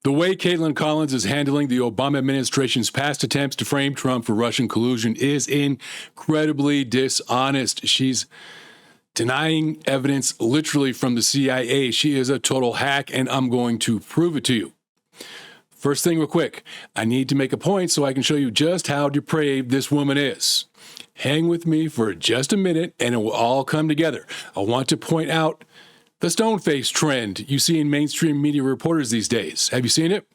The way Kaitlan Collins is handling the Obama administration's past attempts to frame Trump for Russian collusion is incredibly dishonest. She's denying evidence literally from the CIA. She is a total hack, and I'm going to prove it to you. First thing real quick, I need to make a point so I can show you just how depraved this woman is. Hang with me for just a minute and it will all come together. I want to point out the stone face trend you see in mainstream media reporters these days. Have you seen it?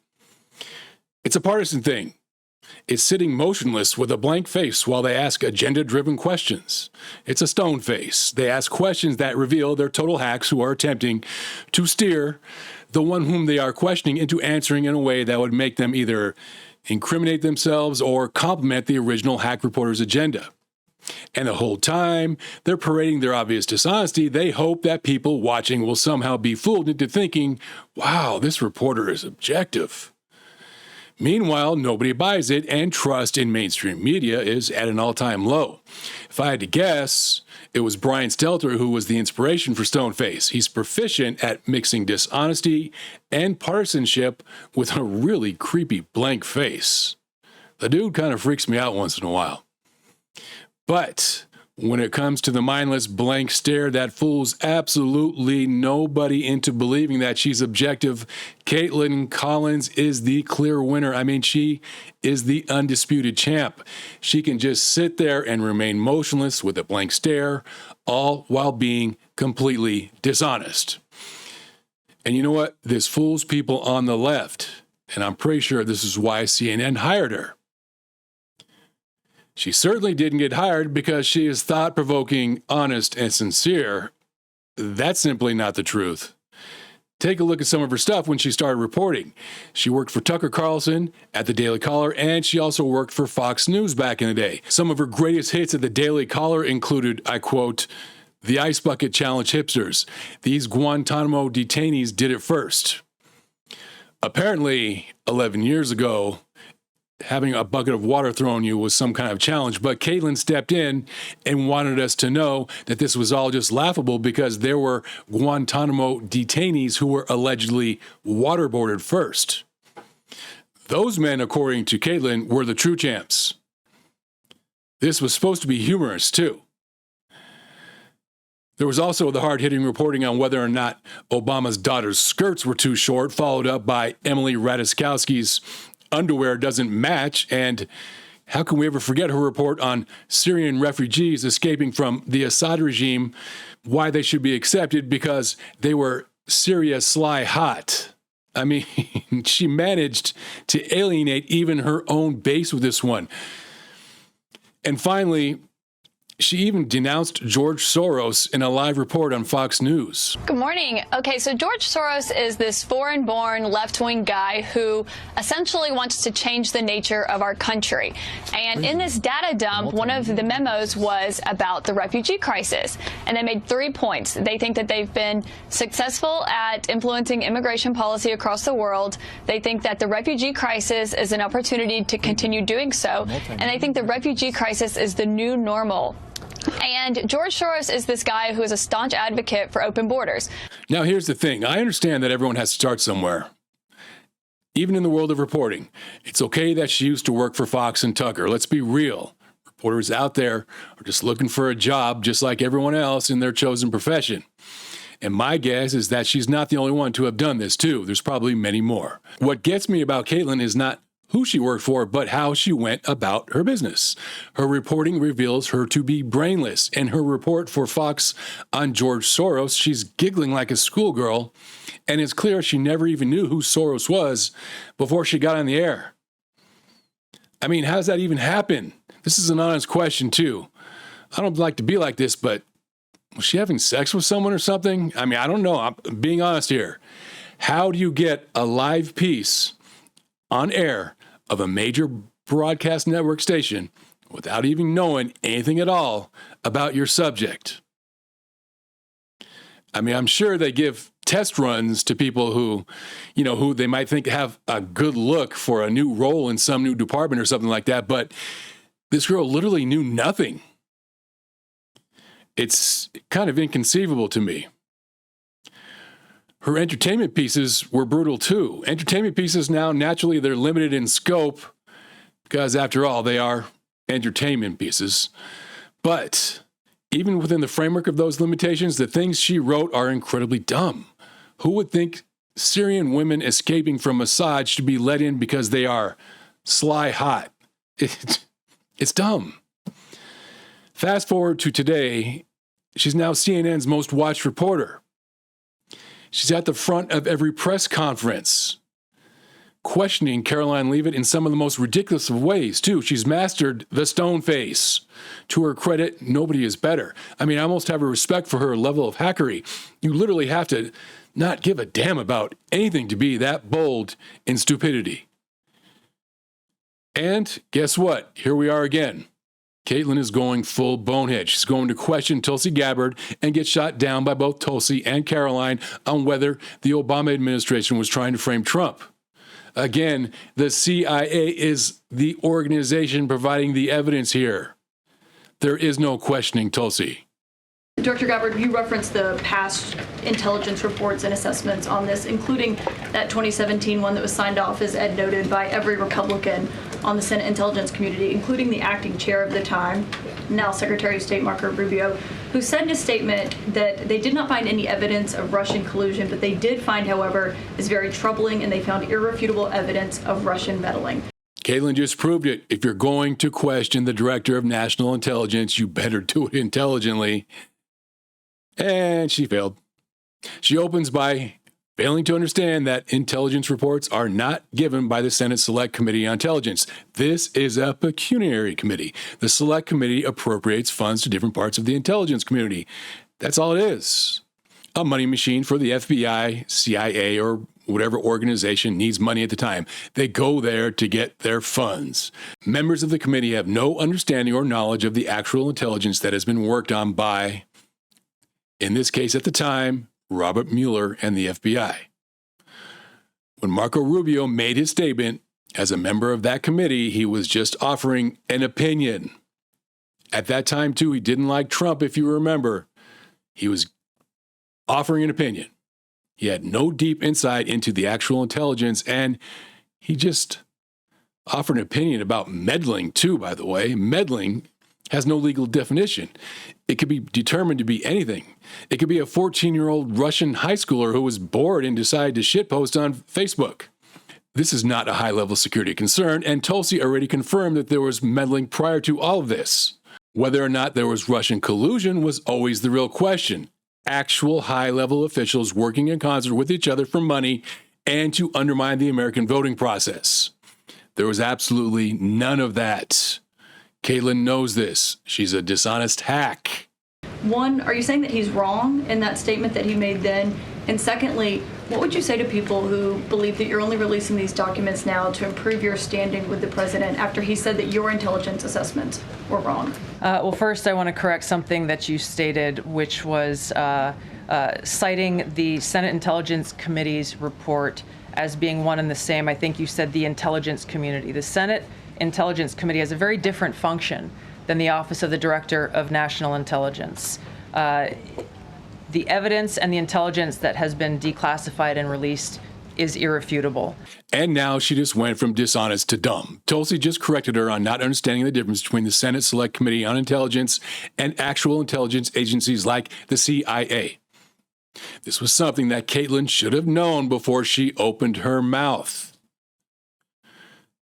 It's a partisan thing. It's sitting motionless with a blank face while they ask agenda-driven questions. It's a stone face. They ask questions that reveal they're total hacks who are attempting to steer the one whom they are questioning into answering in a way that would make them either incriminate themselves or complement the original hack reporter's agenda. And the whole time they're parading their obvious dishonesty, they hope that people watching will somehow be fooled into thinking, wow, this reporter is objective. Meanwhile, nobody buys it, and trust in mainstream media is at an all-time low. If I had to guess, it was Brian Stelter who was the inspiration for Stoneface. He's proficient at mixing dishonesty and partisanship with a really creepy blank face. The dude kind of freaks me out once in a while. But when it comes to the mindless blank stare that fools absolutely nobody into believing that she's objective, Kaitlan Collins is the clear winner. I mean, she is the undisputed champ. She can just sit there and remain motionless with a blank stare, all while being completely dishonest. And you know what? This fools people on the left, and I'm pretty sure this is why CNN hired her. She certainly didn't get hired because she is thought-provoking, honest, and sincere. That's simply not the truth. Take a look at some of her stuff when she started reporting. She worked for Tucker Carlson at the Daily Caller, and she also worked for Fox News back in the day. Some of her greatest hits at the Daily Caller included, I quote, "The Ice Bucket Challenge hipsters. These Guantanamo detainees did it first." Apparently, 11 years ago, having a bucket of water thrown you was some kind of challenge, but Kaitlan stepped in and wanted us to know that this was all just laughable because there were Guantanamo detainees who were allegedly waterboarded first. Those men, according to Kaitlan, were the true champs. This was supposed to be humorous, too. There was also the hard-hitting reporting on whether or not Obama's daughter's skirts were too short, followed up by Emily Ratajkowski's underwear doesn't match, and how can we ever forget her report on Syrian refugees escaping from the Assad regime, why they should be accepted because they were Syria sly hot. I mean, she managed to alienate even her own base with this one. And finally, she even denounced George Soros in a live report on Fox News. Good morning. Okay, so George Soros is this foreign-born left-wing guy who essentially wants to change the nature of our country. And in this data dump, one of the memos was about the refugee crisis. And they made 3 points. They think that they've been successful at influencing immigration policy across the world. They think that the refugee crisis is an opportunity to continue doing so. And they think the refugee crisis is the new normal. And George Soros is this guy who is a staunch advocate for open borders. Now, here's the thing. I understand that everyone has to start somewhere. Even in the world of reporting, it's okay that she used to work for Fox and Tucker. Let's be real. Reporters out there are just looking for a job just like everyone else in their chosen profession. And my guess is that she's not the only one to have done this, too. There's probably many more. What gets me about Kaitlan is not who she worked for, but how she went about her business. Her reporting reveals her to be brainless. In her report for Fox on George Soros, she's giggling like a schoolgirl, and it's clear she never even knew who Soros was before she got on the air. I mean, how does that even happen? This is an honest question, too. I don't like to be like this, but was she having sex with someone or something? I mean, I don't know. I'm being honest here. How do you get a live piece on air of a major broadcast network station without even knowing anything at all about your subject? I mean, I'm sure they give test runs to people who they might think have a good look for a new role in some new department or something like that, but this girl literally knew nothing. It's kind of inconceivable to me. Her entertainment pieces were brutal too. Entertainment pieces now, naturally, they're limited in scope because, after all, they are entertainment pieces. But even within the framework of those limitations, the things she wrote are incredibly dumb. Who would think Syrian women escaping from Assad should be let in because they are sly hot? It's dumb. Fast forward to today, she's now CNN's most watched reporter. She's at the front of every press conference, questioning Karoline Leavitt in some of the most ridiculous of ways, too. She's mastered the stone face. To her credit, nobody is better. I mean, I almost have a respect for her level of hackery. You literally have to not give a damn about anything to be that bold in stupidity. And guess what? Here we are again. Kaitlan is going full bonehead. She's going to question Tulsi Gabbard and get shot down by both Tulsi and Karoline on whether the Obama administration was trying to frame Trump. Again, the CIA is the organization providing the evidence here. There is no questioning Tulsi. Director Gabbard, you referenced the past intelligence reports and assessments on this, including that 2017 one that was signed off, as Ed noted, by every Republican on the Senate Intelligence Community, including the acting chair of the time, now Secretary of State Marco Rubio, who said in a statement that they did not find any evidence of Russian collusion, but they did find, however, is very troubling, and they found irrefutable evidence of Russian meddling. Kaitlan just proved it. If you're going to question the Director of National Intelligence, you better do it intelligently. And she failed. She opens by failing to understand that intelligence reports are not given by the Senate Select Committee on Intelligence. This is a pecuniary committee. The Select Committee appropriates funds to different parts of the intelligence community. That's all it is. A money machine for the FBI, CIA, or whatever organization needs money at the time. They go there to get their funds. Members of the committee have no understanding or knowledge of the actual intelligence that has been worked on by, in this case at the time, Robert Mueller and the FBI. When Marco Rubio made his statement, as a member of that committee, he was just offering an opinion. At that time, too, he didn't like Trump, if you remember. He was offering an opinion. He had no deep insight into the actual intelligence, and he just offered an opinion about meddling, too, by the way. Meddling has no legal definition. It could be determined to be anything. It could be a 14-year-old Russian high schooler who was bored and decided to shitpost on Facebook. This is not a high-level security concern, and Tulsi already confirmed that there was meddling prior to all of this. Whether or not there was Russian collusion was always the real question. Actual high-level officials working in concert with each other for money and to undermine the American voting process. There was absolutely none of that. Kaitlan knows this. She's a dishonest hack. One, are you saying that he's wrong in that statement that he made then? And secondly, what would you say to people who believe that you're only releasing these documents now to improve your standing with the president after he said that your intelligence assessments were wrong? Well, first, I want to correct something that you stated, which was citing the Senate Intelligence Committee's report as being one and the same. I think you said the intelligence community. The Senate Intelligence Committee has a very different function than the Office of the Director of National Intelligence. The evidence and the intelligence that has been declassified and released is irrefutable. And now she just went from dishonest to dumb. Tulsi just corrected her on not understanding the difference between the Senate Select Committee on Intelligence and actual intelligence agencies like the CIA. This was something that Kaitlan should have known before she opened her mouth.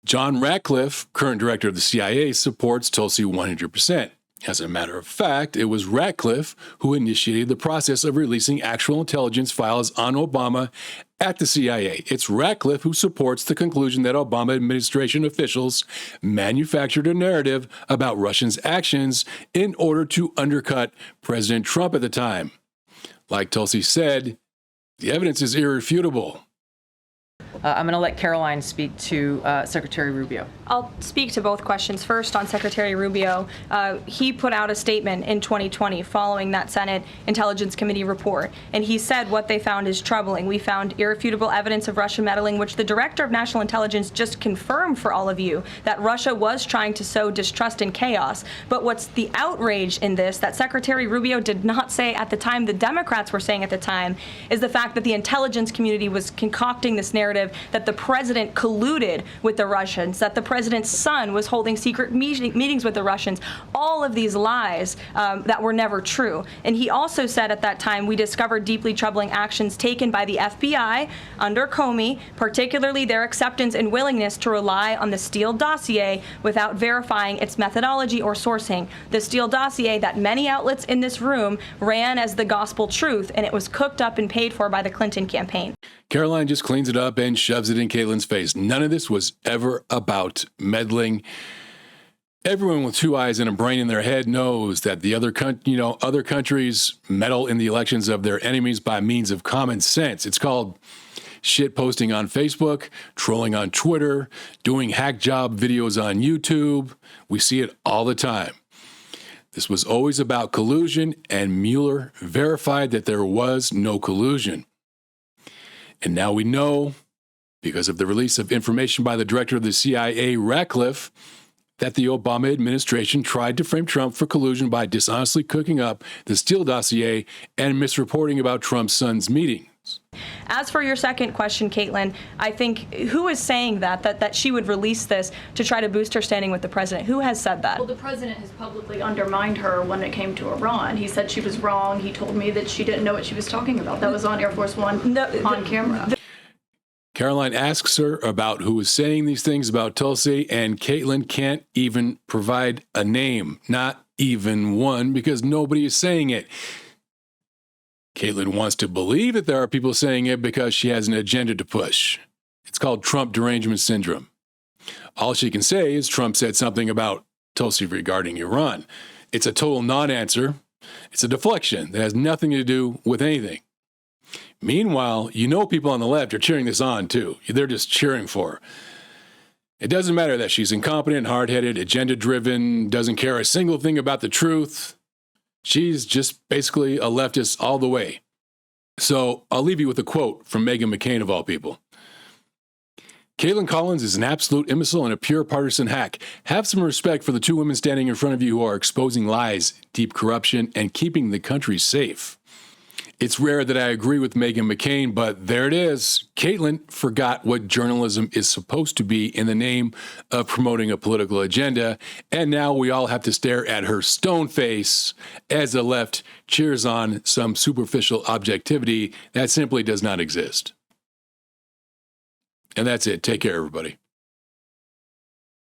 John Ratcliffe, current director of the CIA, supports Tulsi 100%. As a matter of fact, it was Ratcliffe who initiated the process of releasing actual intelligence files on Obama at the CIA. It's Ratcliffe who supports the conclusion that Obama administration officials manufactured a narrative about Russians' actions in order to undercut President Trump at the time. Like Tulsi said, the evidence is irrefutable. I'm going to let Karoline speak to Secretary Rubio. I'll speak to both questions. First, on Secretary Rubio, he put out a statement in 2020 following that Senate Intelligence Committee report, and he said what they found is troubling. We found irrefutable evidence of Russian meddling, which the Director of National Intelligence just confirmed for all of you, that Russia was trying to sow distrust and chaos. But what's the outrage in this that Secretary Rubio did not say at the time, the Democrats were saying at the time, is the fact that the intelligence community was concocting this narrative that the president colluded with the Russians, that the president's son was holding secret meetings with the Russians, all of these lies that were never true. And he also said at that time, we discovered deeply troubling actions taken by the FBI under Comey, particularly their acceptance and willingness to rely on the Steele dossier without verifying its methodology or sourcing. The Steele dossier that many outlets in this room ran as the gospel truth, and it was cooked up and paid for by the Clinton campaign. Karoline just cleans it up and shoves it in Kaitlan's face. None of this was ever about meddling. Everyone with two eyes and a brain in their head knows that the other countries meddle in the elections of their enemies by means of common sense. It's called shit posting on Facebook, trolling on Twitter, doing hack job videos on YouTube. We see it all the time. This was always about collusion, and Mueller verified that there was no collusion. And now we know, because of the release of information by the director of the CIA, Ratcliffe, that the Obama administration tried to frame Trump for collusion by dishonestly cooking up the Steele dossier and misreporting about Trump's son's meetings. As for your second question, Kaitlan, I think who is saying that she would release this to try to boost her standing with the president? Who has said that? Well, the president has publicly undermined her when it came to Iran. He said she was wrong. He told me that she didn't know what she was talking about. That was on Air Force One on camera. Karoline asks her about who is saying these things about Tulsi, and Kaitlan can't even provide a name, not even one, because nobody is saying it. Kaitlan wants to believe that there are people saying it because she has an agenda to push. It's called Trump derangement syndrome. All she can say is Trump said something about Tulsi regarding Iran. It's a total non-answer. It's a deflection that has nothing to do with anything. Meanwhile, people on the left are cheering this on, too. They're just cheering for her. It doesn't matter that she's incompetent, hard-headed, agenda-driven, doesn't care a single thing about the truth. She's just basically a leftist all the way. So I'll leave you with a quote from Meghan McCain, of all people. Kaitlan Collins is an absolute imbecile and a pure partisan hack. Have some respect for the two women standing in front of you who are exposing lies, deep corruption, and keeping the country safe. It's rare that I agree with Meghan McCain, but there it is. Kaitlan forgot what journalism is supposed to be in the name of promoting a political agenda, and now we all have to stare at her stone face as the left cheers on some superficial objectivity that simply does not exist. And that's it. Take care, everybody.